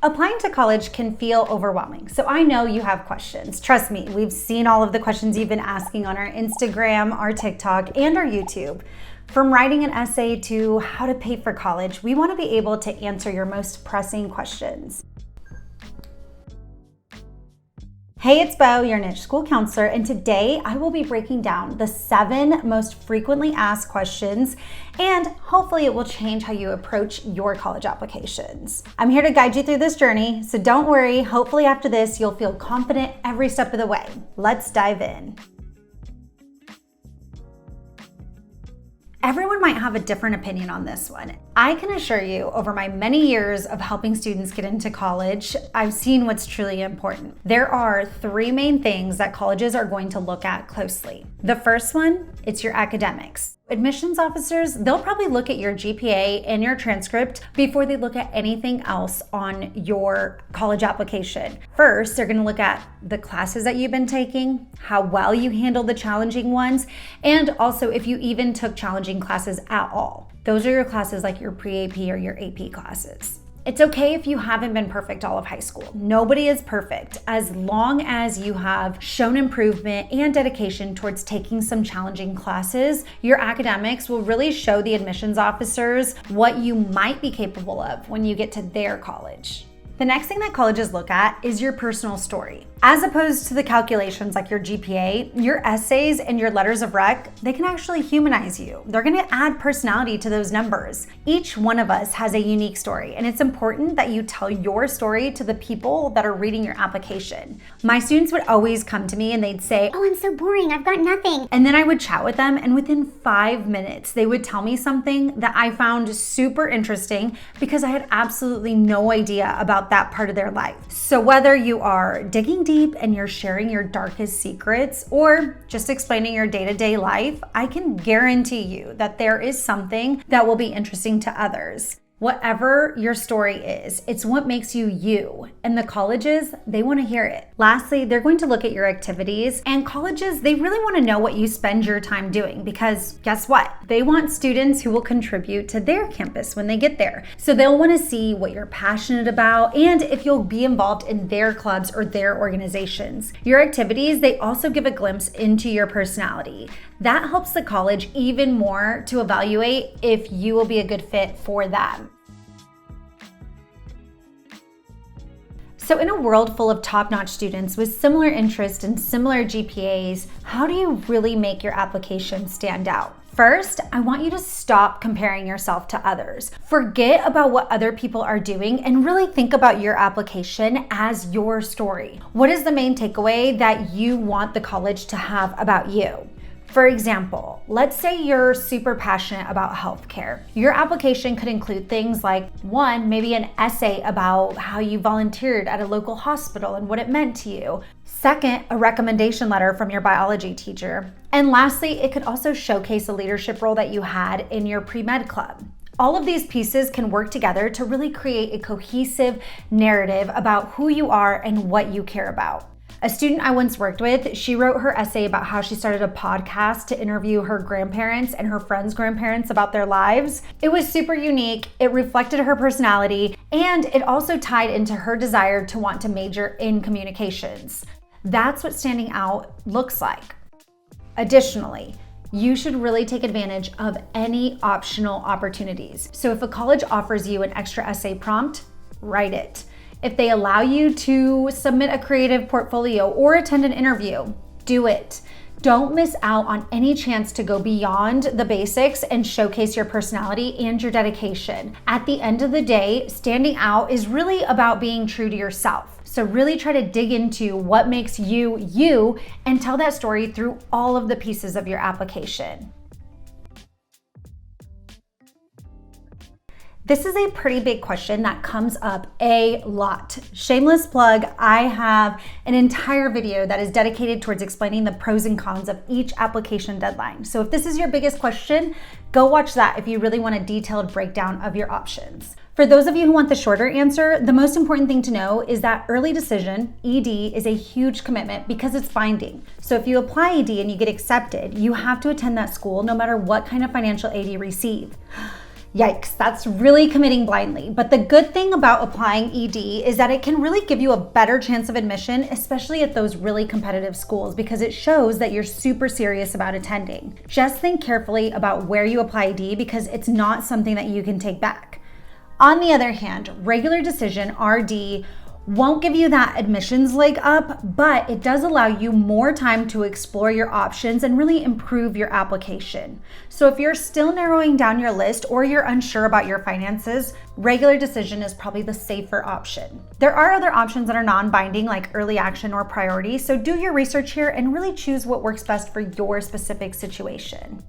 Applying to college can feel overwhelming, so I know you have questions. Trust me, we've seen all of the questions you've been asking on our Instagram, our TikTok, and our YouTube. From writing an essay to how to pay for college, we want to be able to answer your most pressing questions. Hey, it's Bo, your niche school counselor, and today I will be breaking down the 7 most frequently asked questions, and hopefully it will change how you approach your college applications. I'm here to guide you through this journey, so don't worry. Hopefully after this, you'll feel confident every step of the way. Let's dive in. Everyone might have a different opinion on this one. I can assure you, over my many years of helping students get into college, I've seen what's truly important. There are 3 main things that colleges are going to look at closely. The first one, it's your academics. Admissions officers, they'll probably look at your GPA and your transcript before they look at anything else on your college application. First, they're going to look at the classes that you've been taking, how well you handled the challenging ones, and also if you even took challenging classes at all. Those are your classes like your pre-AP or your AP classes. It's okay if you haven't been perfect all of high school. Nobody is perfect. As long as you have shown improvement and dedication towards taking some challenging classes, your academics will really show the admissions officers what you might be capable of when you get to their college. The next thing that colleges look at is your personal story. As opposed to the calculations like your GPA, your essays and your letters of rec, they can actually humanize you. They're gonna add personality to those numbers. Each one of us has a unique story, and it's important that you tell your story to the people that are reading your application. My students would always come to me and they'd say, "Oh, I'm so boring, I've got nothing." And then I would chat with them, and within 5 minutes, they would tell me something that I found super interesting because I had absolutely no idea about that part of their life. So whether you are digging deep and you're sharing your darkest secrets or just explaining your day-to-day life, I can guarantee you that there is something that will be interesting to others. Whatever your story is, it's what makes you you, and the colleges, they want to hear it. Lastly, they're going to look at your activities, and colleges, they really want to know what you spend your time doing because guess what? They want students who will contribute to their campus when they get there. So they'll want to see what you're passionate about and if you'll be involved in their clubs or their organizations. Your activities, they also give a glimpse into your personality. That helps the college even more to evaluate if you will be a good fit for them. So in a world full of top-notch students with similar interests and similar GPAs, how do you really make your application stand out? First, I want you to stop comparing yourself to others. Forget about what other people are doing and really think about your application as your story. What is the main takeaway that you want the college to have about you? For example, let's say you're super passionate about healthcare. Your application could include things like 1, maybe an essay about how you volunteered at a local hospital and what it meant to you. 2nd, a recommendation letter from your biology teacher. And lastly, it could also showcase a leadership role that you had in your pre-med club. All of these pieces can work together to really create a cohesive narrative about who you are and what you care about. A student I once worked with, she wrote her essay about how she started a podcast to interview her grandparents and her friends' grandparents about their lives. It was super unique, it reflected her personality, and it also tied into her desire to want to major in communications. That's what standing out looks like. Additionally, you should really take advantage of any optional opportunities. So if a college offers you an extra essay prompt, write it. If they allow you to submit a creative portfolio or attend an interview, do it. Don't miss out on any chance to go beyond the basics and showcase your personality and your dedication. At the end of the day, standing out is really about being true to yourself. So really try to dig into what makes you you and tell that story through all of the pieces of your application. This is a pretty big question that comes up a lot. Shameless plug, I have an entire video that is dedicated towards explaining the pros and cons of each application deadline. So if this is your biggest question, go watch that if you really want a detailed breakdown of your options. For those of you who want the shorter answer, the most important thing to know is that early decision, ED, is a huge commitment because it's binding. So if you apply ED and you get accepted, you have to attend that school no matter what kind of financial aid you receive. Yikes, that's really committing blindly. But the good thing about applying ED is that it can really give you a better chance of admission, especially at those really competitive schools, because it shows that you're super serious about attending. Just think carefully about where you apply ED because it's not something that you can take back. On the other hand, regular decision, RD, won't give you that admissions leg up, but it does allow you more time to explore your options and really improve your application. So if you're still narrowing down your list or you're unsure about your finances, regular decision is probably the safer option. There are other options that are non-binding like early action or priority, so do your research here and really choose what works best for your specific situation.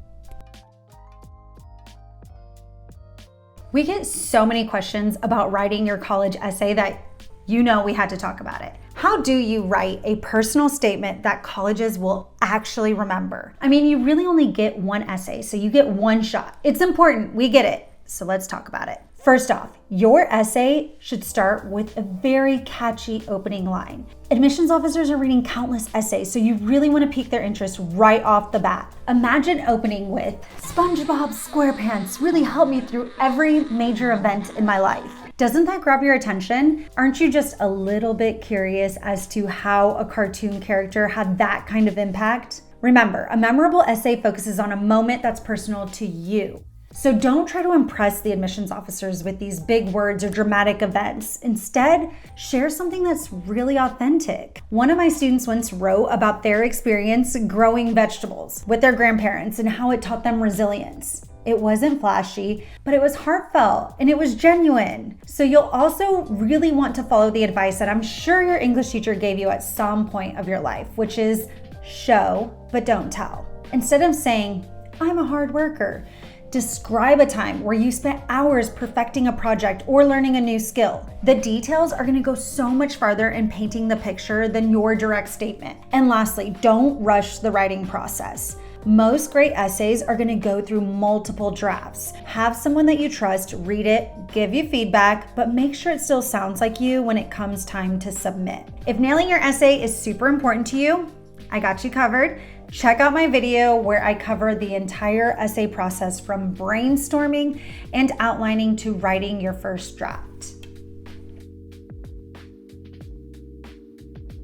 We get so many questions about writing your college essay that we had to talk about it. How do you write a personal statement that colleges will actually remember? I mean, you really only get one essay, so you get one shot. It's important, we get it. So let's talk about it. First off, your essay should start with a very catchy opening line. Admissions officers are reading countless essays, so you really want to pique their interest right off the bat. Imagine opening with, "SpongeBob SquarePants really helped me through every major event in my life." Doesn't that grab your attention? Aren't you just a little bit curious as to how a cartoon character had that kind of impact? Remember, a memorable essay focuses on a moment that's personal to you. So don't try to impress the admissions officers with these big words or dramatic events. Instead, share something that's really authentic. One of my students once wrote about their experience growing vegetables with their grandparents and how it taught them resilience. It wasn't flashy, but it was heartfelt and it was genuine. So you'll also really want to follow the advice that I'm sure your English teacher gave you at some point of your life, which is show, but don't tell. Instead of saying, "I'm a hard worker," describe a time where you spent hours perfecting a project or learning a new skill. The details are going to go so much farther in painting the picture than your direct statement. And lastly, don't rush the writing process. Most great essays are going to go through multiple drafts. Have someone that you trust read it, give you feedback, but make sure it still sounds like you when it comes time to submit. If nailing your essay is super important to you, I got you covered. Check out my video where I cover the entire essay process from brainstorming and outlining to writing your first draft.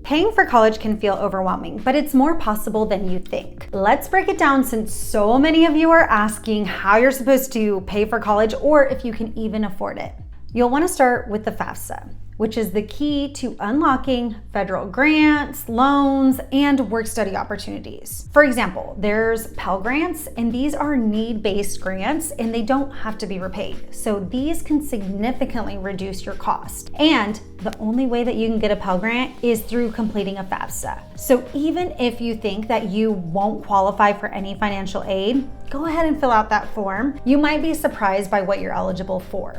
Paying for college can feel overwhelming, but it's more possible than you think. Let's break it down since so many of you are asking how you're supposed to pay for college or if you can even afford it. You'll want to start with the FAFSA, which is the key to unlocking federal grants, loans, and work-study opportunities. For example, there's Pell Grants, and these are need-based grants, and they don't have to be repaid. So these can significantly reduce your cost. And the only way that you can get a Pell Grant is through completing a FAFSA. So even if you think that you won't qualify for any financial aid, go ahead and fill out that form. You might be surprised by what you're eligible for.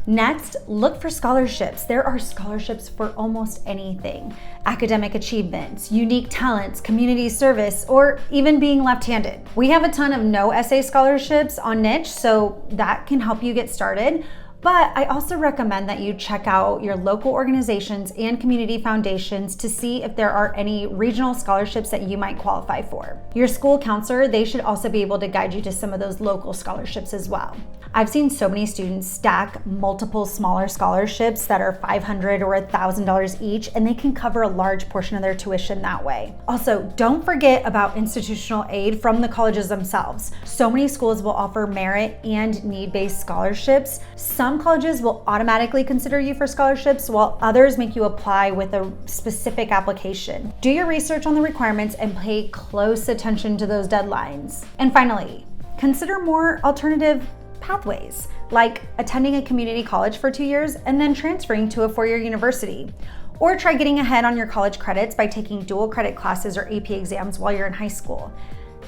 Next, look for scholarships. There are scholarships for almost anything. Academic achievements, unique talents, community service, or even being left-handed. We have a ton of no essay scholarships on niche, so that can help you get started. But I also recommend that you check out your local organizations and community foundations to see if there are any regional scholarships that you might qualify for. Your school counselor, they should also be able to guide you to some of those local scholarships as well. I've seen so many students stack multiple smaller scholarships that are $500 or $1,000 each, and they can cover a large portion of their tuition that way. Also, don't forget about institutional aid from the colleges themselves. So many schools will offer merit and need-based scholarships. Some colleges will automatically consider you for scholarships, while others make you apply with a specific application. Do your research on the requirements and pay close attention to those deadlines. And finally, consider more alternative pathways, like attending a community college for 2 years and then transferring to a 4-year university. Or try getting ahead on your college credits by taking dual credit classes or AP exams while you're in high school.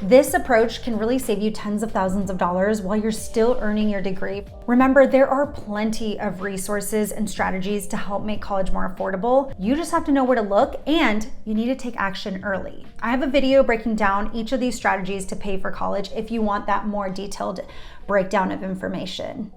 This approach can really save you tens of thousands of dollars while you're still earning your degree. Remember, there are plenty of resources and strategies to help make college more affordable. You just have to know where to look, and you need to take action early. I have a video breaking down each of these strategies to pay for college if you want that more detailed breakdown of information.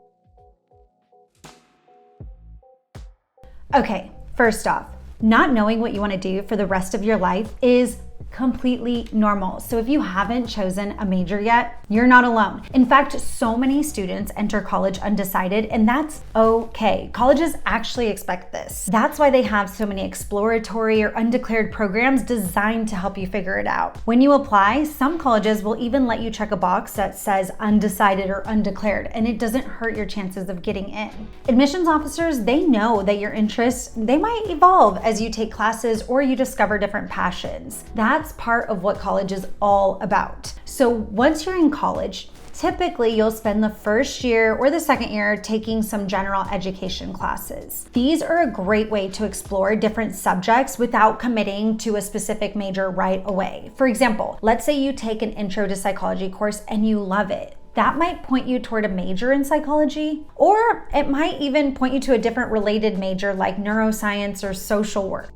Okay, first off, not knowing what you want to do for the rest of your life is completely normal. So if you haven't chosen a major yet, you're not alone. In fact, so many students enter college undecided, and that's okay. Colleges actually expect this. That's why they have so many exploratory or undeclared programs designed to help you figure it out. When you apply, some colleges will even let you check a box that says undecided or undeclared, and it doesn't hurt your chances of getting in. Admissions officers, they know that your interests, they might evolve as you take classes or you discover different passions. That's part of what college is all about. So once you're in college, typically you'll spend the first year or the second year taking some general education classes. These are a great way to explore different subjects without committing to a specific major right away. For example, let's say you take an intro to psychology course and you love it. That might point you toward a major in psychology, or it might even point you to a different related major like neuroscience or social work.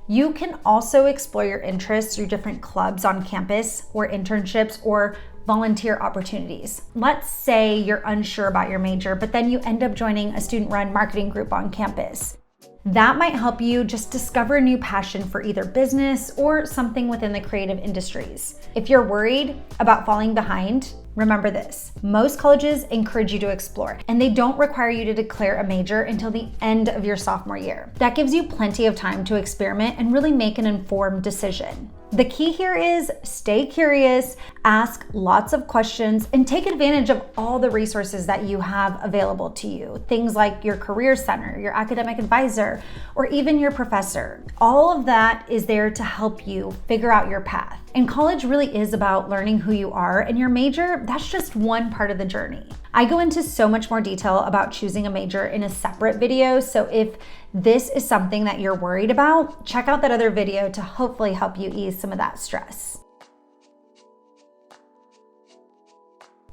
You can also explore your interests through different clubs on campus or internships or volunteer opportunities. Let's say you're unsure about your major, but then you end up joining a student-run marketing group on campus. That might help you just discover a new passion for either business or something within the creative industries. If you're worried about falling behind, remember this: most colleges encourage you to explore, and they don't require you to declare a major until the end of your sophomore year. That gives you plenty of time to experiment and really make an informed decision. The key here is stay curious, ask lots of questions, and take advantage of all the resources that you have available to you. Things like your career center, your academic advisor, or even your professor. All of that is there to help you figure out your path. And college really is about learning who you are, and your major, that's just one part of the journey. I go into so much more detail about choosing a major in a separate video, so if this is something that you're worried about, check out that other video to hopefully help you ease some of that stress.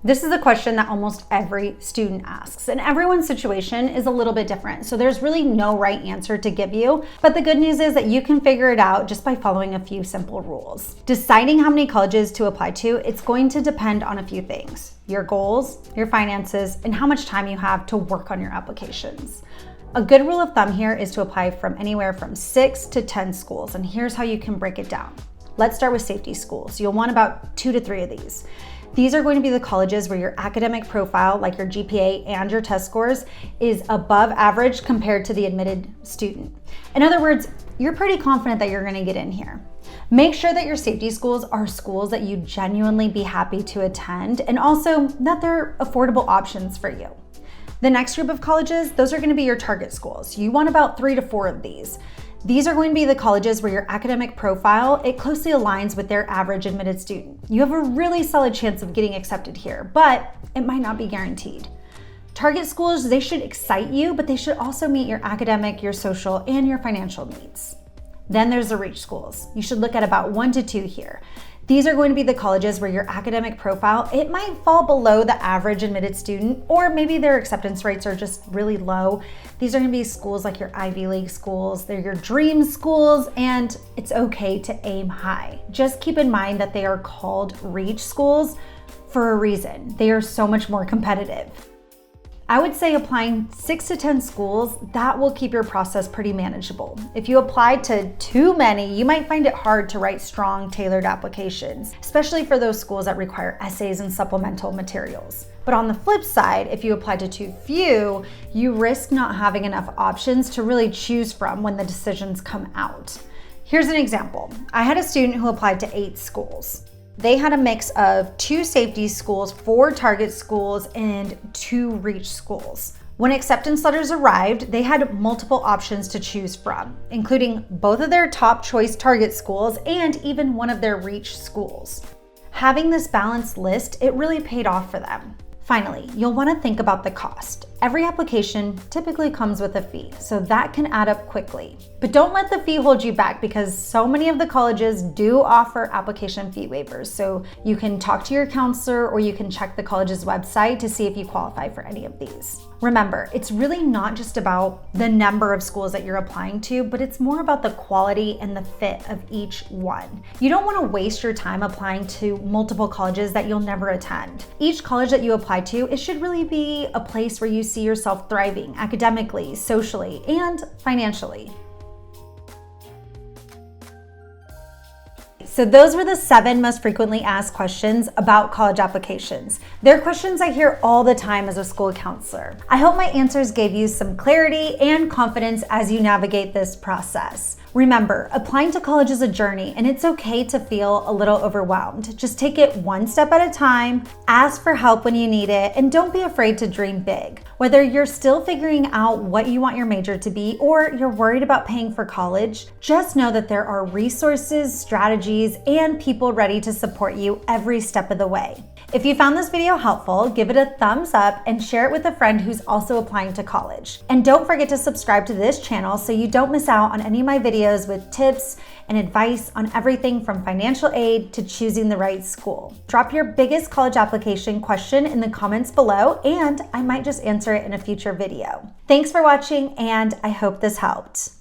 This is a question that almost every student asks, and everyone's situation is a little bit different, so there's really no right answer to give you, but the good news is that you can figure it out just by following a few simple rules. Deciding how many colleges to apply to, it's going to depend on a few things: your goals, your finances, and how much time you have to work on your applications. A good rule of thumb here is to apply from anywhere from 6 to 10 schools, and here's how you can break it down. Let's start with safety schools. You'll want about 2 to 3 of these. These are going to be the colleges where your academic profile, like your GPA and your test scores, is above average compared to the admitted student. In other words, you're pretty confident that you're going to get in here. Make sure that your safety schools are schools that you genuinely be happy to attend, and also that they're affordable options for you. The next group of colleges, those are going to be your target schools. You want about 3 to 4 of these. These are going to be the colleges where your academic profile, it closely aligns with their average admitted student. You have a really solid chance of getting accepted here, but it might not be guaranteed. Target schools, they should excite you, but they should also meet your academic, your social, and your financial needs. Then there's the reach schools. You should look at about 1 to 2 here. These are going to be the colleges where your academic profile, it might fall below the average admitted student, or maybe their acceptance rates are just really low. These are going to be schools like your Ivy League schools, they're your dream schools, and it's okay to aim high. Just keep in mind that they are called reach schools for a reason. They are so much more competitive. I would say applying 6 to 10 schools, that will keep your process pretty manageable. If you apply to too many, you might find it hard to write strong, tailored applications, especially for those schools that require essays and supplemental materials. But on the flip side, if you apply to too few, you risk not having enough options to really choose from when the decisions come out. Here's an example. I had a student who applied to 8 schools. They had a mix of 2 safety schools, 4 target schools, and 2 reach schools. When acceptance letters arrived, they had multiple options to choose from, including both of their top choice target schools and even one of their reach schools. Having this balanced list, it really paid off for them. Finally, you'll want to think about the cost. Every application typically comes with a fee, so that can add up quickly. But don't let the fee hold you back, because so many of the colleges do offer application fee waivers. So you can talk to your counselor, or you can check the college's website to see if you qualify for any of these. Remember, it's really not just about the number of schools that you're applying to, but it's more about the quality and the fit of each one. You don't want to waste your time applying to multiple colleges that you'll never attend. Each college that you apply to, it should really be a place where you see yourself thriving academically, socially, and financially. So those were the 7 most frequently asked questions about college applications. They're questions I hear all the time as a school counselor. I hope my answers gave you some clarity and confidence as you navigate this process. Remember, applying to college is a journey, and it's okay to feel a little overwhelmed. Just take it one step at a time, ask for help when you need it, and don't be afraid to dream big. Whether you're still figuring out what you want your major to be or you're worried about paying for college, just know that there are resources, strategies, and people ready to support you every step of the way. If you found this video helpful, give it a thumbs up and share it with a friend who's also applying to college. And don't forget to subscribe to this channel so you don't miss out on any of my videos with tips and advice on everything from financial aid to choosing the right school. Drop your biggest college application question in the comments below, and I might just answer it in a future video. Thanks for watching, and I hope this helped.